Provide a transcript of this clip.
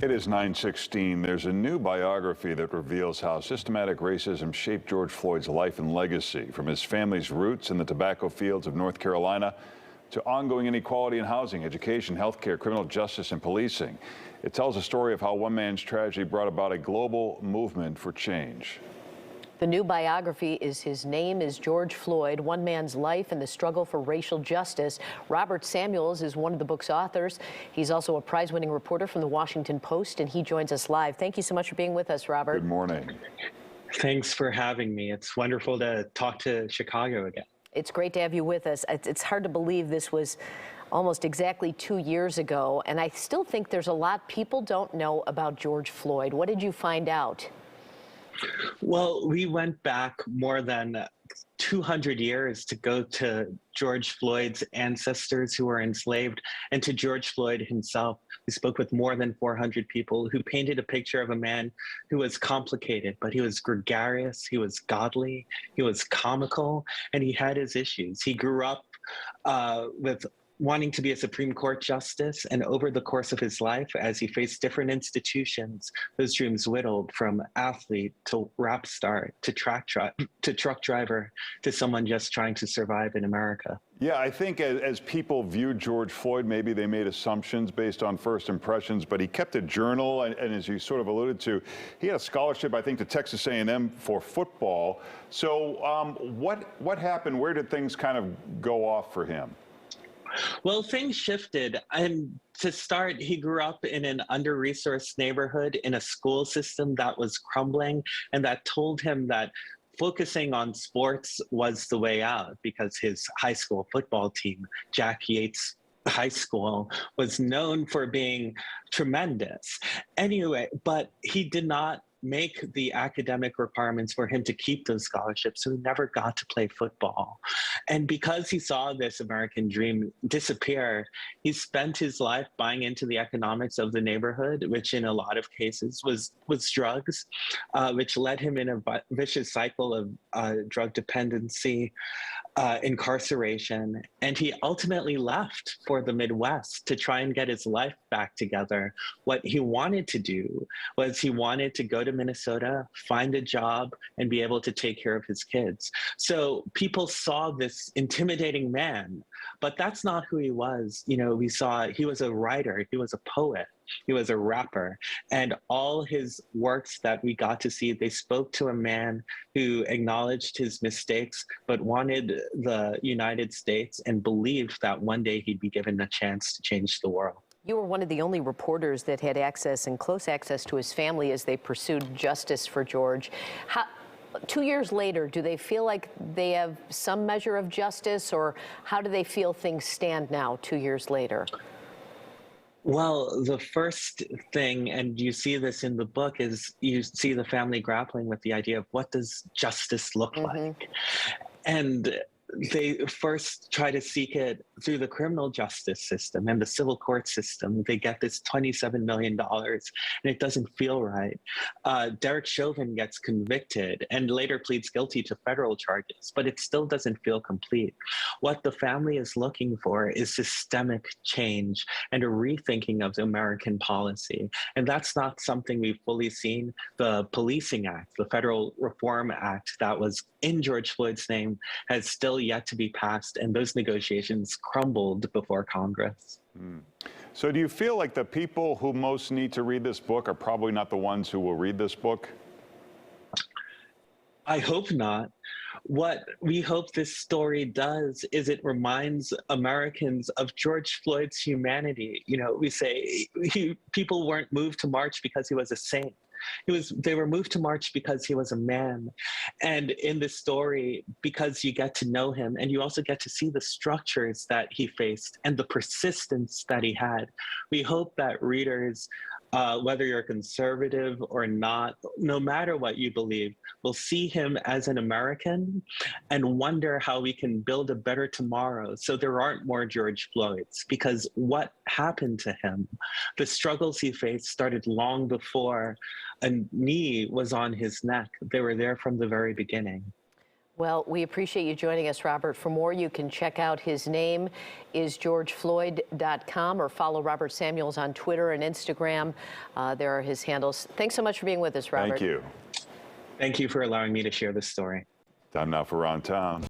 It is 9:16. There's a new biography that reveals how systematic racism shaped George Floyd's life and legacy, from his family's roots in the tobacco fields of North Carolina to ongoing inequality in housing, education, healthcare, criminal justice, and policing. It tells a story of how one man's tragedy brought about a global movement for change. The new biography is His Name is George Floyd, One Man's Life and the Struggle for Racial Justice. Robert Samuels is one of the book's authors. He's also a prize-winning reporter from the Washington Post, and he joins us live. Thank you so much for being with us, Robert. Good morning. Thanks for having me. It's wonderful to talk to Chicago again. It's great to have you with us. It's hard to believe this was almost exactly 2 years ago, and I still think there's a lot people don't know about George Floyd. What did you find out? Well, we went back more than 200 years to go to George Floyd's ancestors who were enslaved and to George Floyd himself. We spoke with more than 400 people who painted a picture of a man who was complicated, but he was gregarious, he was godly, he was comical, and he had his issues. He grew up with wanting to be a Supreme Court justice, and over the course of his life, as he faced different institutions, those dreams whittled from athlete to rap star to truck driver to someone just trying to survive in America. Yeah, I think as people viewed George Floyd, maybe they made assumptions based on first impressions, but he kept a journal, and as you sort of alluded to, he had a scholarship, I think, to Texas A&M for football. So what happened? Where did things kind of go off for him? Well, things shifted. And to start, he grew up in an under-resourced neighborhood in a school system that was crumbling and that told him that focusing on sports was the way out, because his high school football team, Jack Yates High School, was known for being tremendous. Anyway, but he did not make the academic requirements for him to keep those scholarships, so he never got to play football. And because he saw this American dream disappear, he spent his life buying into the economics of the neighborhood, which in a lot of cases was drugs, which led him in a vicious cycle of drug dependency, incarceration, and he ultimately left for the Midwest to try and get his life back together. What he wanted to do was he wanted to go to Minnesota, find a job, and be able to take care of his kids. So people saw this intimidating man, but that's not who he was. You know, we saw he was a writer, he was a poet, he was a rapper, and all his works that we got to see, they spoke to a man who acknowledged his mistakes, but wanted the United States and believed that one day he'd be given a chance to change the world. You were one of the only reporters that had access and close access to his family as they pursued justice for George. 2 years later, do they feel like they have some measure of justice, or how do they feel things stand now, 2 years later? Well, the first thing, and you see this in the book, is you see the family grappling with the idea of what does justice look like? And they first try to seek it through the criminal justice system and the civil court system. They get this $27 million, and it doesn't feel right. Derek Chauvin gets convicted and later pleads guilty to federal charges, but it still doesn't feel complete. What the family is looking for is systemic change and a rethinking of the American policy. And that's not something we've fully seen. The Policing Act, the Federal Reform Act that was in George Floyd's name, has still yet to be passed, and those negotiations crumbled before Congress. So do you feel like the people who most need to read this book are probably not the ones who will read this book? I hope not. What we hope this story does is it reminds Americans of George Floyd's humanity. You know, we say people weren't moved to march because he was a saint. They were moved to march because he was a man. And in this story, because you get to know him and you also get to see the structures that he faced and the persistence that he had, we hope that readers, whether you're conservative or not, no matter what you believe, will see him as an American and wonder how we can build a better tomorrow so there aren't more George Floyds. Because what happened to him, the struggles he faced started long before a knee was on his neck. They were there from the very beginning. Well, we appreciate you joining us, Robert. For more, you can check out his name is georgefloyd.com or follow Robert Samuels on Twitter and Instagram. There are his handles. Thanks so much for being with us, Robert. Thank you. Thank you for allowing me to share this story. Time now for Around Town.